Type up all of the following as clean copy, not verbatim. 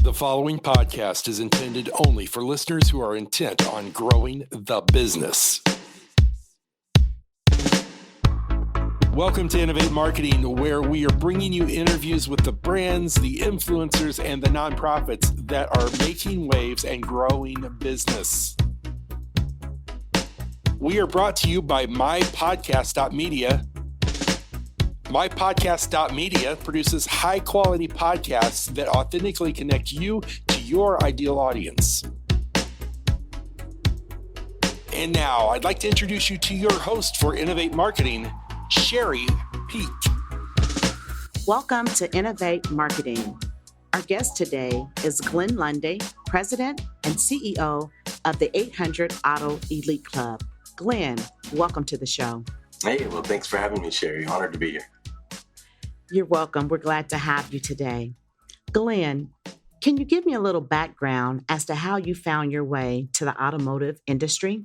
The following podcast is intended only for listeners who are intent on growing the business. Welcome to Innovate Marketing, where we are bringing you interviews with the brands, the influencers, and the nonprofits that are making waves and growing business. We are brought to you by MyPodcast.Media. MyPodcast.Media produces high-quality podcasts that authentically connect you to your ideal audience. And now, I'd like to introduce you to your host for Innovate Marketing, Sherry Peak. Welcome to Innovate Marketing. Our guest today is Glenn Lundy, President and CEO of the 800 Auto Elite Club. Glenn, welcome to the show. Hey, well, thanks for having me, Sherry. Honored to be here. You're welcome. We're glad to have you today. Glenn, can you give me a little background as to how you found your way to the automotive industry?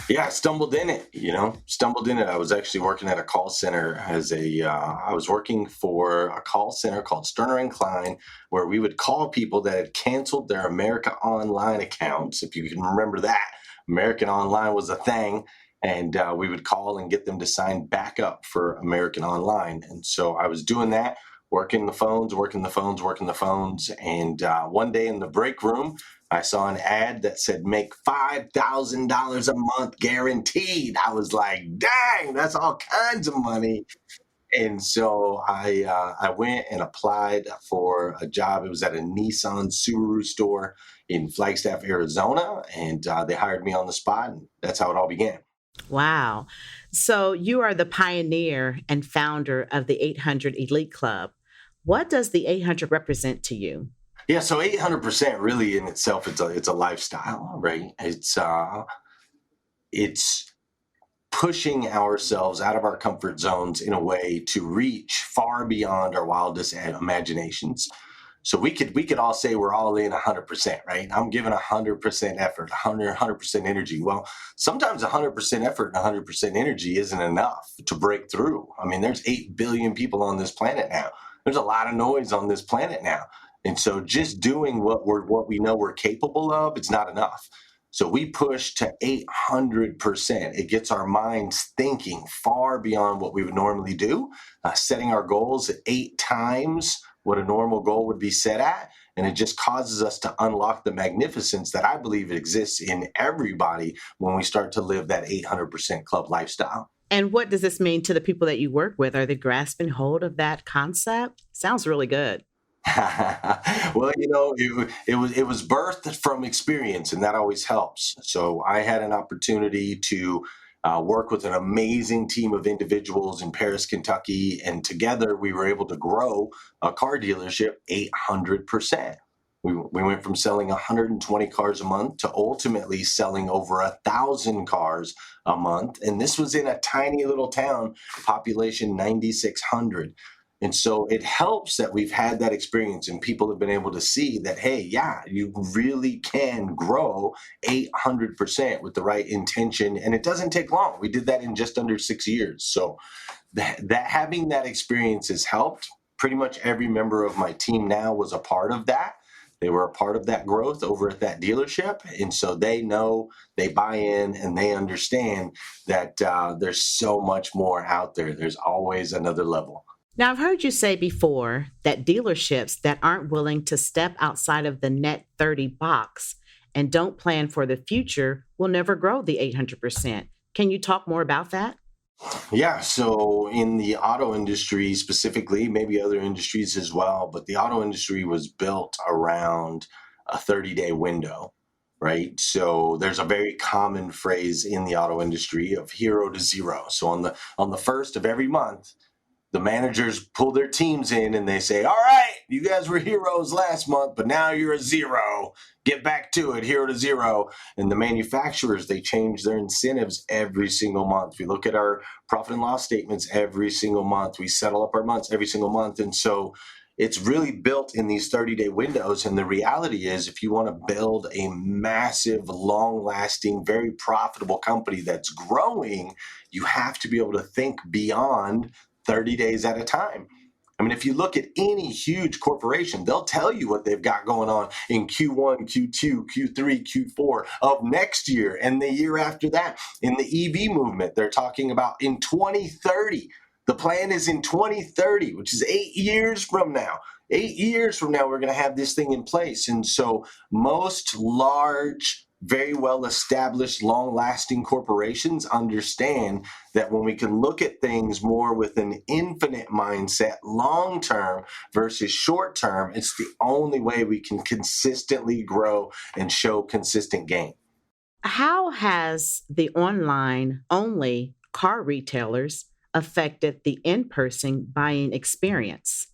Yeah, I stumbled in it. I was actually working at a call center I was working for a call center called Sterner & Klein, where we would call people that had canceled their America Online accounts. If you can remember that, American Online was a thing. And we would call and get them to sign back up for American Online. And so I was doing that, working the phones. And one day in the break room, I saw an ad that said, make $5,000 a month guaranteed. I was like, dang, that's all kinds of money. And so I went and applied for a job. It was at a Nissan Subaru store in Flagstaff, Arizona. And they hired me on the spot. And that's how it all began. Wow. So you are the pioneer and founder of the 800 Elite Club. What does the 800 represent to you? Yeah, so 800% really in itself, it's a lifestyle, right? It's pushing ourselves out of our comfort zones in a way to reach far beyond our wildest imaginations. So we could all say we're all in 100%, right? I'm giving 100% effort, 100% energy. Well, sometimes 100% effort and 100% energy isn't enough to break through. I mean, there's 8 billion people on this planet now. There's a lot of noise on this planet now. And so just doing what we know we're capable of, it's not enough. So we push to 800%. It gets our minds thinking far beyond what we would normally do, setting our goals at 8 times what a normal goal would be set at. And it just causes us to unlock the magnificence that I believe exists in everybody when we start to live that 800% club lifestyle. And what does this mean to the people that you work with? Are they grasping hold of that concept? Sounds really good. Well, it was birthed from experience, and that always helps. So I had an opportunity to work with an amazing team of individuals in Paris, Kentucky, and together we were able to grow a car dealership 800%. We went from selling 120 cars a month to ultimately selling over 1,000 cars a month. And this was in a tiny little town, population 9,600. And so it helps that we've had that experience and people have been able to see that, hey, yeah, you really can grow 800% with the right intention. And it doesn't take long. We did that in just under 6 years. So that having that experience has helped. Pretty much every member of my team now was a part of that. They were a part of that growth over at that dealership. And so they know, they buy in, and they understand that there's so much more out there. There's always another level. Now, I've heard you say before that dealerships that aren't willing to step outside of the net 30 box and don't plan for the future will never grow the 800%. Can you talk more about that? Yeah, so in the auto industry specifically, maybe other industries as well, but the auto industry was built around a 30-day window, right? So there's a very common phrase in the auto industry of hero to zero. So on the first of every month, the managers pull their teams in and they say, all right, you guys were heroes last month, but now you're a zero. Get back to it, hero to zero. And the manufacturers, they change their incentives every single month. We look at our profit and loss statements every single month. We settle up our months every single month. And so it's really built in these 30-day windows. And the reality is, if you want to build a massive, long-lasting, very profitable company that's growing, you have to be able to think beyond 30 days at a time. I mean, if you look at any huge corporation, they'll tell you what they've got going on in Q1, Q2, Q3, Q4 of next year and the year after that. In the EV movement, they're talking about in 2030. The plan is in 2030, which is 8 years from now. 8 years from now, we're going to have this thing in place. And so most large, very well established, long lasting corporations understand that when we can look at things more with an infinite mindset, long term versus short term, it's the only way we can consistently grow and show consistent gain. How has the online only car retailers affected the in person buying experience?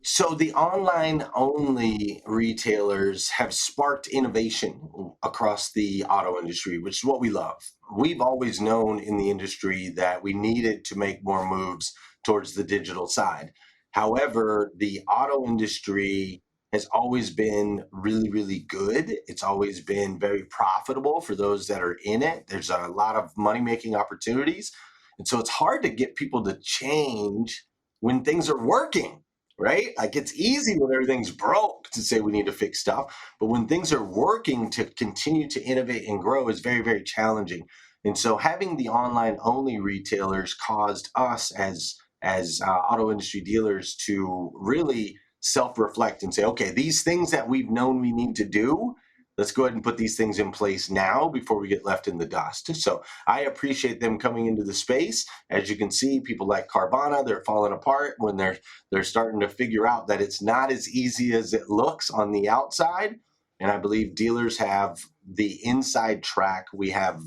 So the online only retailers have sparked innovation across the auto industry, which is what we love. We've always known in the industry that we needed to make more moves towards the digital side. However, the auto industry has always been really, really good. It's always been very profitable for those that are in it. There's a lot of money making opportunities. And so it's hard to get people to change when things are working, right? Like it's easy when everything's broke to say we need to fix stuff, but when things are working, to continue to innovate and grow is very, very challenging. And so having the online only retailers caused us as auto industry dealers to really self-reflect and say, okay, these things that we've known we need to do, let's go ahead and put these things in place now before we get left in the dust. So I appreciate them coming into the space. As you can see, people like Carvana, they're falling apart when they're starting to figure out that it's not as easy as it looks on the outside. And I believe dealers have the inside track. We have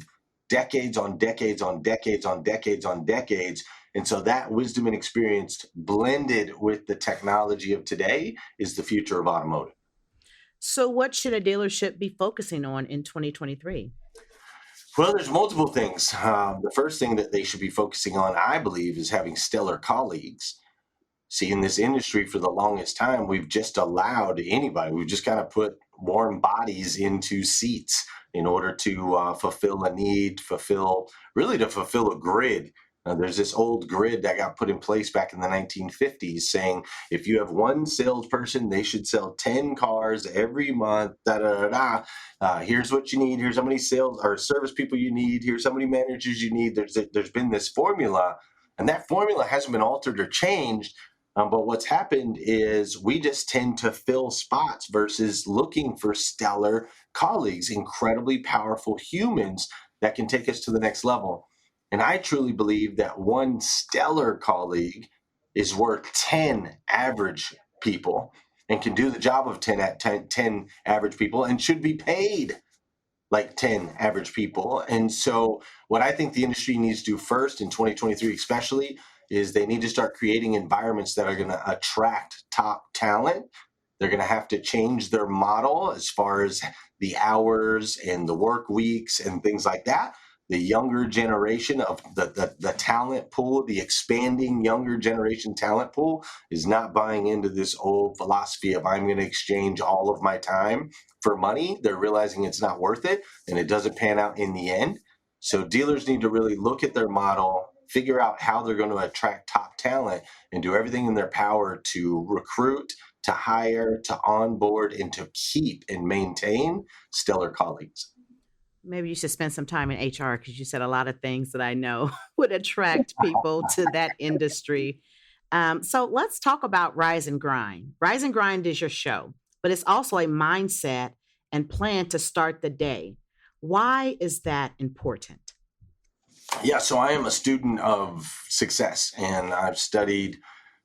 decades on decades on decades on decades on decades. And so that wisdom and experience blended with the technology of today is the future of automotive. So, what should a dealership be focusing on in 2023? Well, there's multiple things. The first thing that they should be focusing on, I believe, is having stellar colleagues. See, in this industry for the longest time, we've just allowed anybody, we've just kind of put warm bodies into seats in order to fulfill a need, to fulfill a grid. There's this old grid that got put in place back in the 1950s saying if you have one salesperson, they should sell 10 cars every month. Here's what you need. Here's how many sales or service people you need. Here's how many managers you need. There's been this formula, and that formula hasn't been altered or changed. But what's happened is we just tend to fill spots versus looking for stellar colleagues, incredibly powerful humans that can take us to the next level. And I truly believe that one stellar colleague is worth 10 average people and can do the job of 10 average people and should be paid like 10 average people. And so what I think the industry needs to do first in 2023 especially is they need to start creating environments that are going to attract top talent. They're going to have to change their model as far as the hours and the work weeks and things like that. The younger generation of the talent pool, the expanding younger generation talent pool is not buying into this old philosophy of I'm going to exchange all of my time for money. They're realizing it's not worth it and it doesn't pan out in the end. So dealers need to really look at their model, figure out how they're going to attract top talent and do everything in their power to recruit, to hire, to onboard, and to keep and maintain stellar colleagues. Maybe you should spend some time in HR because you said a lot of things that I know would attract people to that industry. So let's talk about Rise and Grind. Rise and Grind is your show, but it's also a mindset and plan to start the day. Why is that important? Yeah, so I am a student of success, and I've studied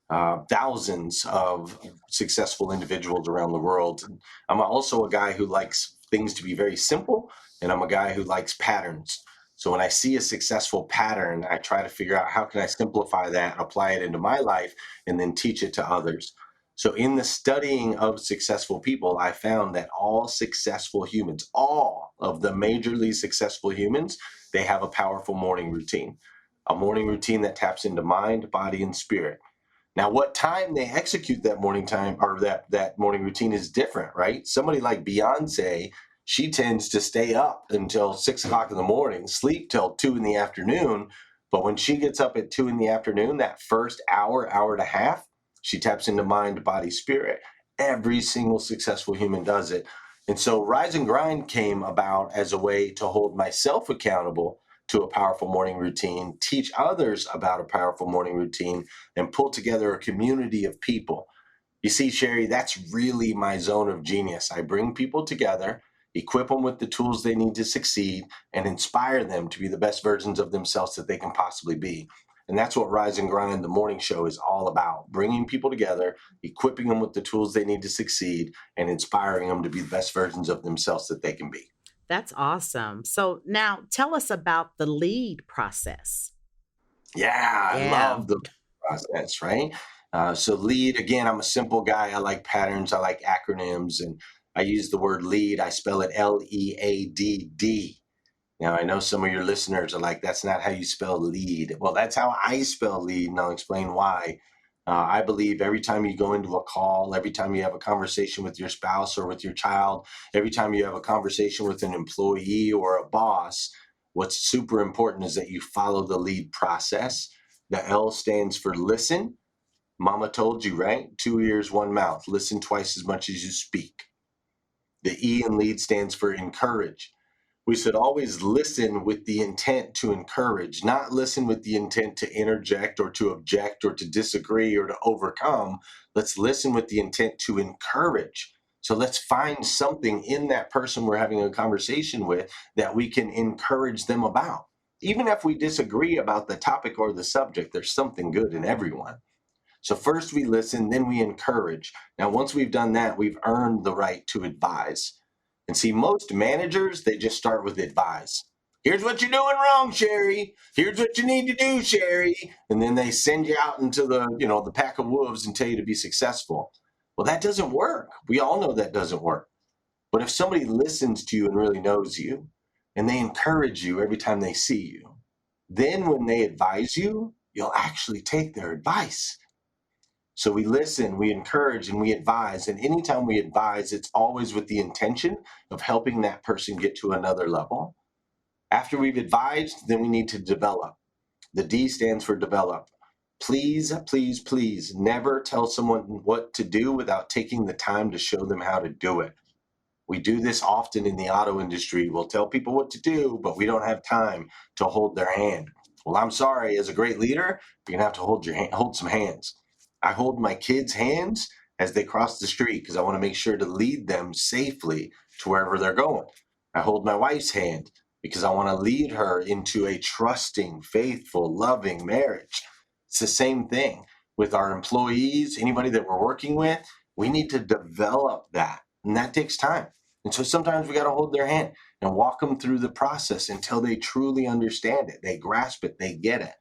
thousands of successful individuals around the world. I'm also a guy who likes things to be very simple, and I'm a guy who likes patterns. So when I see a successful pattern, I try to figure out how can I simplify that, apply it into my life, and then teach it to others. So in the studying of successful people, I found that all successful humans, all of the majorly successful humans, they have a powerful morning routine, a morning routine that taps into mind, body, and spirit. Now, what time they execute that morning time or that morning routine is different, right? Somebody like Beyonce, she tends to stay up until 6 o'clock in the morning, sleep till 2 in the afternoon. But when she gets up at 2 in the afternoon, that first hour, hour and a half, She taps into mind, body, spirit. Every single successful human does it. And so Rise and Grind came about as a way to hold myself accountable to a powerful morning routine, teach others about a powerful morning routine, and pull together a community of people. You see, Sherry, that's really my zone of genius. I bring people together, equip them with the tools they need to succeed, and inspire them to be the best versions of themselves that they can possibly be. And that's what Rise and Grind, the morning show, is all about: bringing people together, equipping them with the tools they need to succeed, and inspiring them to be the best versions of themselves that they can be. That's awesome. So now tell us about the lead process. Yeah, I Yeah. love the process, right? So lead, again, I'm a simple guy. I like patterns. I like acronyms. And I use the word lead. I spell it Leadd. Now, I know some of your listeners are like, that's not how you spell lead. Well, that's how I spell lead, and I'll explain why. I believe every time you go into a call, every time you have a conversation with your spouse or with your child, every time you have a conversation with an employee or a boss, what's super important is that you follow the lead process. The L stands for listen. Mama told you, right? 2 ears, 1 mouth. Listen twice as much as you speak. The E in lead stands for encourage. We should always listen with the intent to encourage, not listen with the intent to interject or to object or to disagree or to overcome. Let's listen with the intent to encourage. So let's find something in that person we're having a conversation with that we can encourage them about. Even if we disagree about the topic or the subject, there's something good in everyone. So first we listen, then we encourage. Now, once we've done that, we've earned the right to advise. And see, most managers, they just start with advise. Here's what you're doing wrong, Sherry. Here's what you need to do, Sherry. And then they send you out into the pack of wolves and tell you to be successful. Well, that doesn't work. We all know that doesn't work. But if somebody listens to you and really knows you, and they encourage you every time they see you, then when they advise you, you'll actually take their advice. So we listen, we encourage, and we advise. And anytime we advise, it's always with the intention of helping that person get to another level. After we've advised, then we need to develop. The D stands for develop. Please, please, please never tell someone what to do without taking the time to show them how to do it. We do this often in the auto industry. We'll tell people what to do, but we don't have time to hold their hand. Well, I'm sorry, as a great leader, you're gonna have to hold some hands. I hold my kids' hands as they cross the street because I want to make sure to lead them safely to wherever they're going. I hold my wife's hand because I want to lead her into a trusting, faithful, loving marriage. It's the same thing with our employees, anybody that we're working with. We need to develop that, and that takes time. And so sometimes we got to hold their hand and walk them through the process until they truly understand it, they grasp it, they get it.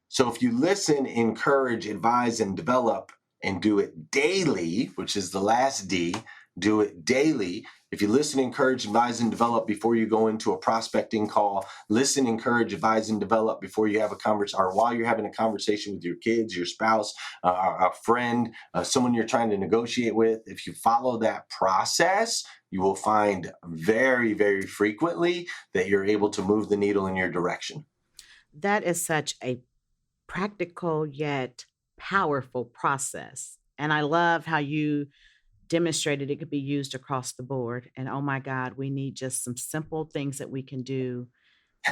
So if you listen, encourage, advise, and develop, and do it daily, which is the last D, do it daily. If you listen, encourage, advise, and develop before you go into a prospecting call, listen, encourage, advise, and develop before you have a conversation, or while you're having a conversation with your kids, your spouse, a friend, someone you're trying to negotiate with. If you follow that process, you will find very, very frequently that you're able to move the needle in your direction. That is such a practical yet powerful process. And I love how you demonstrated it could be used across the board. And oh my God, we need just some simple things that we can do,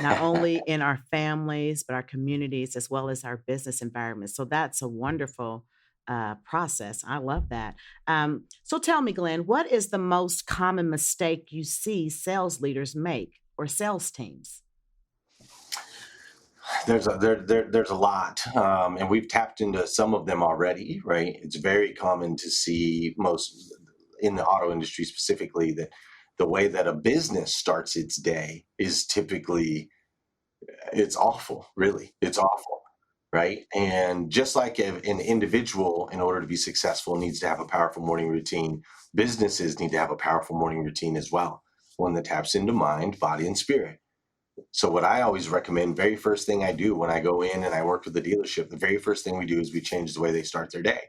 not only in our families, but our communities, as well as our business environments. So that's a wonderful process. I love that. So tell me, Glenn, what is the most common mistake you see sales leaders make or sales teams? There's a lot, and we've tapped into some of them already, right? It's very common to see, most in the auto industry specifically, that the way that a business starts its day is typically, it's awful, really. It's awful, right? And just like an individual, in order to be successful, needs to have a powerful morning routine, businesses need to have a powerful morning routine as well, one that taps into mind, body, and spirit. So what I always recommend, very first thing I do when I go in and I work with the dealership, the very first thing we do is we change the way they start their day.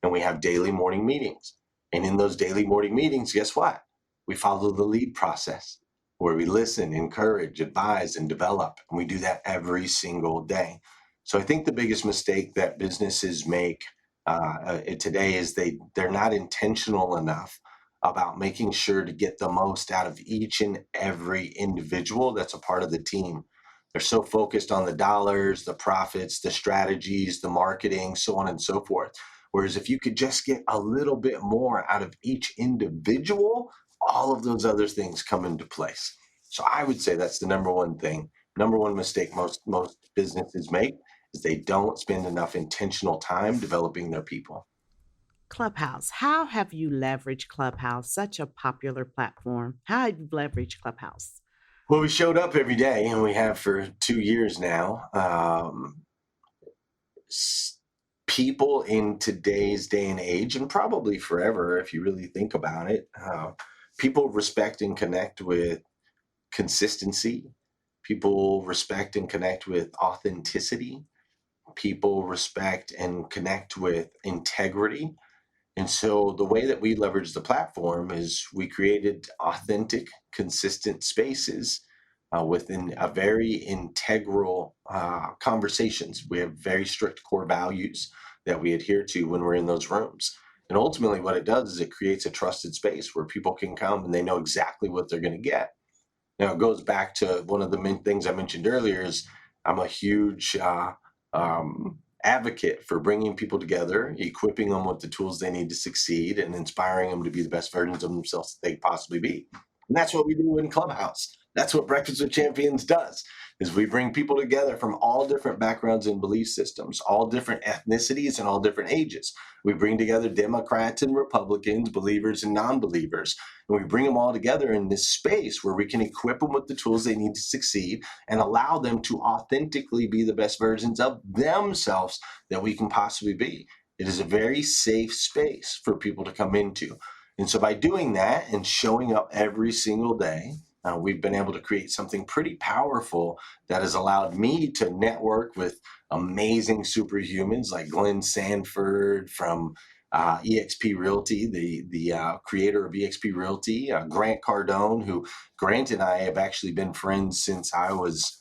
And we have daily morning meetings. And in those daily morning meetings, guess what? We follow the lead process where we listen, encourage, advise, and develop. And we do that every single day. So I think the biggest mistake that businesses make today is they're not intentional enough about making sure to get the most out of each and every individual that's a part of the team. They're so focused on the dollars, the profits, the strategies, the marketing, so on and so forth. Whereas if you could just get a little bit more out of each individual, all of those other things come into place. So I would say that's the number one thing, number one mistake most businesses make is they don't spend enough intentional time developing their people. Clubhouse. How have you leveraged Clubhouse, such a popular platform? How have you leveraged Clubhouse? Well, we showed up every day, and we have for 2 years now. People in today's day and age, and probably forever, if you really think about it, people respect and connect with consistency. People respect and connect with authenticity. People respect and connect with integrity. And so the way that we leverage the platform is we created authentic, consistent spaces within a very integral conversations. We have very strict core values that we adhere to when we're in those rooms. And ultimately what it does is it creates a trusted space where people can come and they know exactly what they're going to get. Now, it goes back to one of the main things I mentioned earlier is I'm a huge advocate for bringing people together, equipping them with the tools they need to succeed, and inspiring them to be the best versions of themselves that they possibly be. And that's what we do in Clubhouse. That's what Breakfast with Champions does, is we bring people together from all different backgrounds and belief systems, all different ethnicities and all different ages. We bring together Democrats and Republicans, believers and non-believers, and we bring them all together in this space where we can equip them with the tools they need to succeed and allow them to authentically be the best versions of themselves that we can possibly be. It is a very safe space for people to come into. And so by doing that and showing up every single day, we've been able to create something pretty powerful that has allowed me to network with amazing superhumans like Glenn Sanford from eXp Realty, the creator of eXp Realty, Grant Cardone, who Grant and I have actually been friends since I was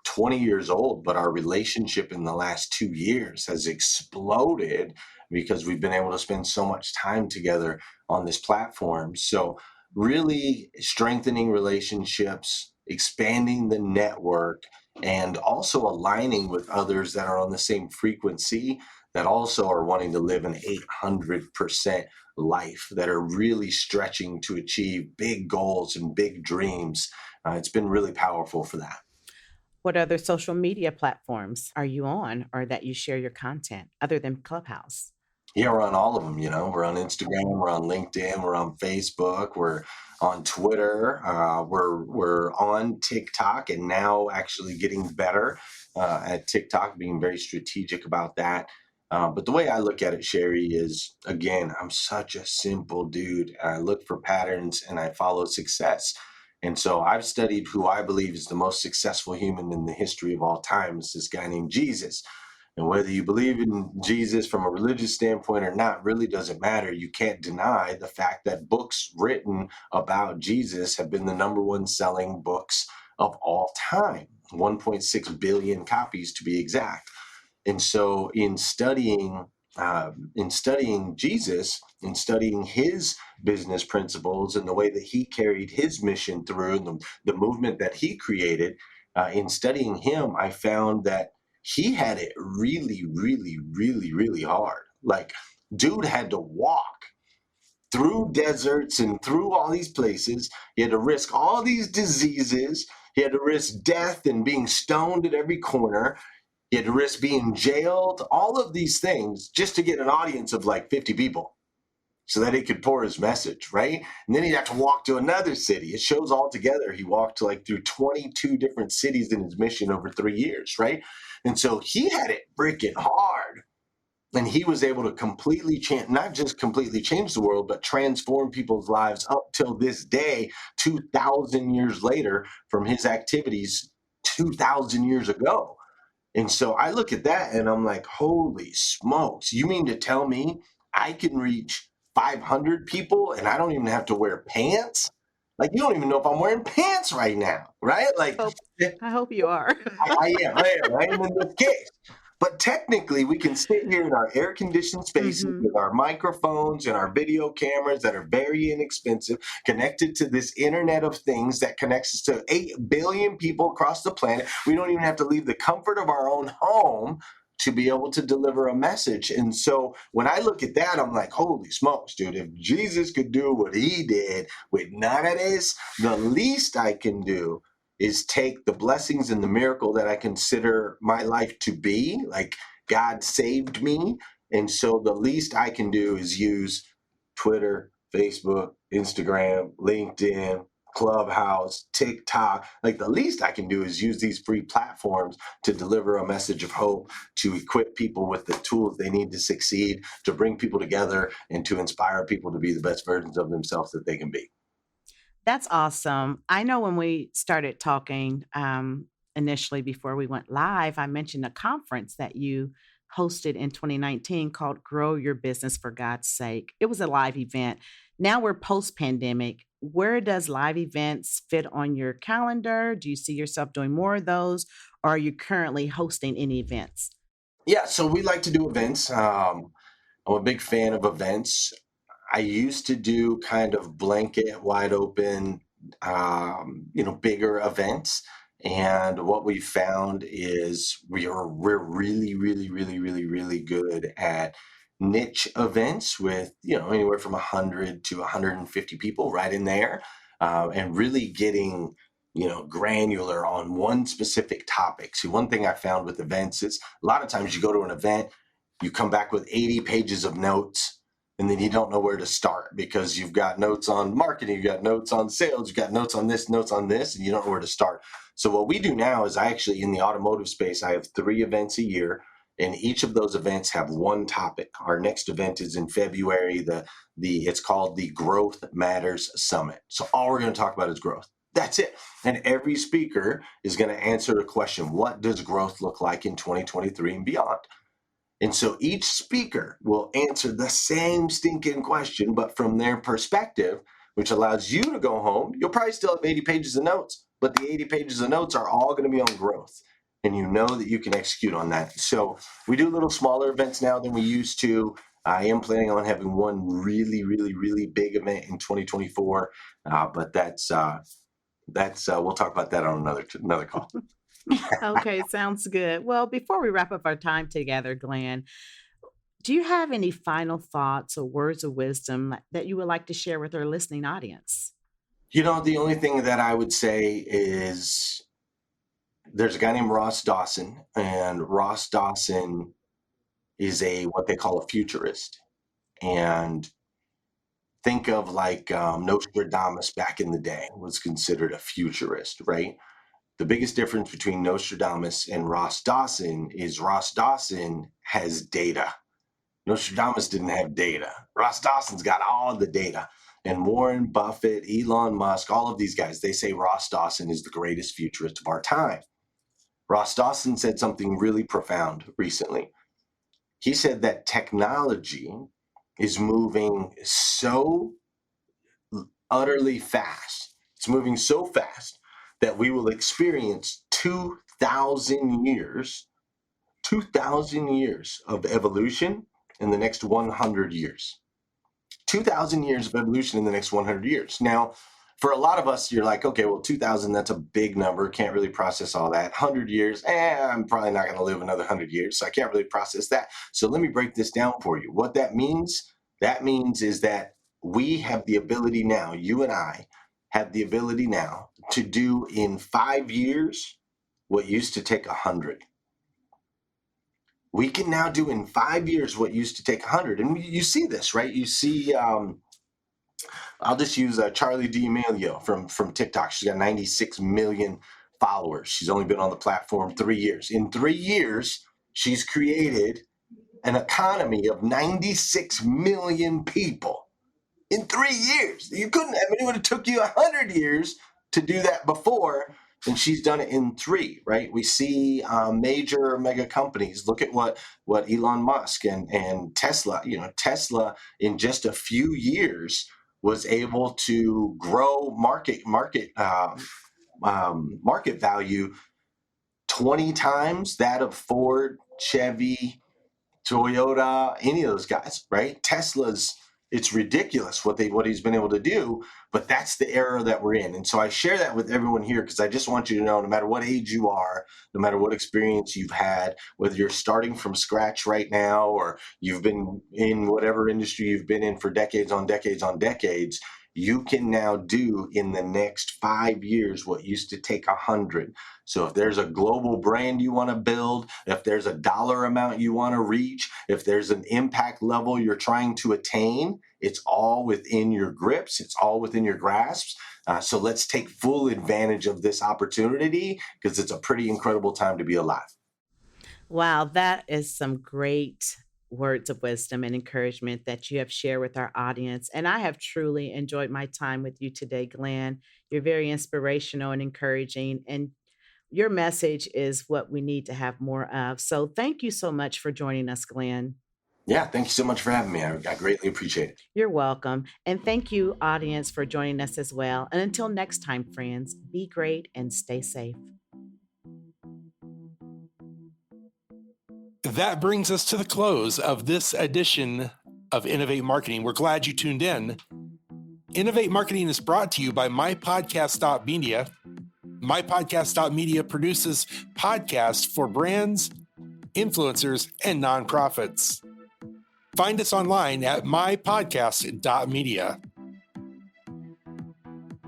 20 years old, but our relationship in the last 2 years has exploded because we've been able to spend so much time together on this platform. So really strengthening relationships, expanding the network, and also aligning with others that are on the same frequency that also are wanting to live an 800% life, that are really stretching to achieve big goals and big dreams. It's been really powerful for that. What other social media platforms are you on or that you share your content other than Clubhouse? Yeah, we're on all of them. We're on Instagram, we're on LinkedIn, we're on Facebook, we're on Twitter, we're on TikTok, and now actually getting better at TikTok, being very strategic about that. But the way I look at it, Sherry, is again, I'm such a simple dude. I look for patterns and I follow success. And so I've studied who I believe is the most successful human in the history of all time. It's this guy named Jesus. And whether you believe in Jesus from a religious standpoint or not really doesn't matter. You can't deny the fact that books written about Jesus have been the number one selling books of all time, 1.6 billion copies to be exact. And so in studying Jesus, in studying his business principles and the way that he carried his mission through and the movement that he created, in studying him, I found that he had it really, really, really, really hard. Like, dude had to walk through deserts and through all these places. He had to risk all these diseases. He had to risk death and being stoned at every corner. He had to risk being jailed, all of these things just to get an audience of like 50 people so that he could pour his message, right? And then he'd have to walk to another city. It shows all together. He walked like through 22 different cities in his mission over 3 years, right? And so he had it freaking hard. And he was able to completely change, not just completely change the world, but transform people's lives up till this day, 2,000 years later from his activities 2,000 years ago. And so I look at that and I'm like, holy smokes, you mean to tell me I can reach 500 people and I don't even have to wear pants? Like, you don't even know if I'm wearing pants right now, right? Like, I hope you are. I am in this case. But technically, we can sit here in our air-conditioned spaces Mm-hmm. with our microphones and our video cameras that are very inexpensive, connected to this Internet of Things that connects us to 8 billion people across the planet. We don't even have to leave the comfort of our own home to be able to deliver a message. And so when I look at that, I'm like, holy smokes, dude, if Jesus could do what he did with none of this, the least I can do is take the blessings and the miracle that I consider my life to be. Like, God saved me. And so the least I can do is use Twitter, Facebook, Instagram, LinkedIn, Clubhouse, TikTok. Like, the least I can do is use these free platforms to deliver a message of hope, to equip people with the tools they need to succeed, to bring people together, and to inspire people to be the best versions of themselves that they can be. That's awesome. I know when we started talking initially before we went live, I mentioned a conference that you hosted in 2019 called Grow Your Business for God's Sake. It was a live event. Now we're post pandemic. Where does live events fit on your calendar? Do you see yourself doing more of those? Or are you currently hosting any events? Yeah, so we like to do events. I'm a big fan of events. I used to do kind of blanket, wide open, bigger events. And what we found is we're really, really, really, really, really good at niche events with anywhere from 100 to 150 people right in there, and really getting granular on one specific topic. See, one thing I found with events is a lot of times you go to an event, you come back with 80 pages of notes, and then you don't know where to start because you've got notes on marketing, you've got notes on sales, you've got notes on this, and you don't know where to start. So what we do now is in the automotive space, I have 3 events a year, and each of those events have one topic. Our next event is in February. It's called the Growth Matters Summit. So all we're going to talk about is growth. That's it. And every speaker is going to answer a question: what does growth look like in 2023 and beyond? And so each speaker will answer the same stinking question, but from their perspective, which allows you to go home. You'll probably still have 80 pages of notes, but the 80 pages of notes are all going to be on growth. And you know that you can execute on that. So we do little smaller events now than we used to. I am planning on having one really, really, really big event in 2024, but that's we'll talk about that on another call. Okay, sounds good. Well, before we wrap up our time together, Glenn, do you have any final thoughts or words of wisdom that you would like to share with our listening audience? The only thing that I would say is there's a guy named Ross Dawson, and Ross Dawson is what they call a futurist. And think of like Nostradamus back in the day was considered a futurist, right? The biggest difference between Nostradamus and Ross Dawson is Ross Dawson has data. Nostradamus didn't have data. Ross Dawson's got all the data. And Warren Buffett, Elon Musk, all of these guys, they say Ross Dawson is the greatest futurist of our time. Ross Dawson said something really profound recently. He said that technology is moving so utterly fast. It's moving so fast that we will experience 2,000 years of evolution in the next 100 years. 2,000 years of evolution in the next 100 years. Now, for a lot of us, you're like, okay, well, 2,000, that's a big number. Can't really process all that. 100 years, I'm probably not going to live another 100 years, so I can't really process that. So let me break this down for you. What that means is that we have the ability now, you and I have the ability now to do in 5 years what used to take 100. We can now do in 5 years what used to take 100. And you see this, right? You see, I'll just use Charlie D'Amelio from TikTok. She's got 96 million followers. She's only been on the platform 3 years. In 3 years, she's created an economy of 96 million people. In 3 years. You couldn't, it would have took you 100 years to do that before, and she's done it in 3, right? We see major mega companies. Look at what Elon Musk and Tesla, Tesla in just a few years was able to grow market value 20 times that of Ford, Chevy, Toyota, any of those guys, right? Tesla's, it's ridiculous what he's been able to do, but that's the era that we're in. And so I share that with everyone here because I just want you to know, no matter what age you are, no matter what experience you've had, whether you're starting from scratch right now or you've been in whatever industry you've been in for decades on decades on decades, you can now do in the next 5 years what used to take 100. So if there's a global brand you want to build, if there's a dollar amount you want to reach, if there's an impact level you're trying to attain, it's all within your grips. It's all within your grasps. So let's take full advantage of this opportunity because it's a pretty incredible time to be alive. Wow, that is some great words of wisdom and encouragement that you have shared with our audience. And I have truly enjoyed my time with you today, Glenn. You're very inspirational and encouraging, and your message is what we need to have more of. So thank you so much for joining us, Glenn. Yeah, thank you so much for having me. I greatly appreciate it. You're welcome. And thank you, audience, for joining us as well. And until next time, friends, be great and stay safe. That brings us to the close of this edition of Innovate Marketing. We're glad you tuned in. Innovate Marketing is brought to you by MyPodcast.Media. MyPodcast.Media produces podcasts for brands, influencers, and nonprofits. Find us online at MyPodcast.Media.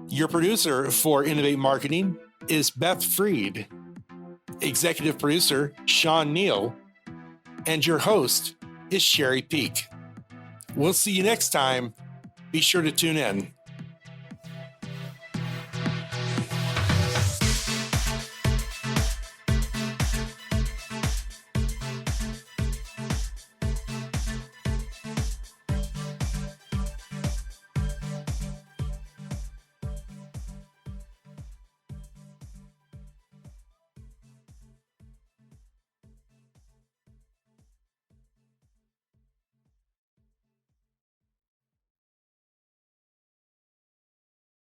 Your producer for Innovate Marketing is Beth Freed. Executive producer, Sean Neal. And your host is Sherry Peak. We'll see you next time. Be sure to tune in.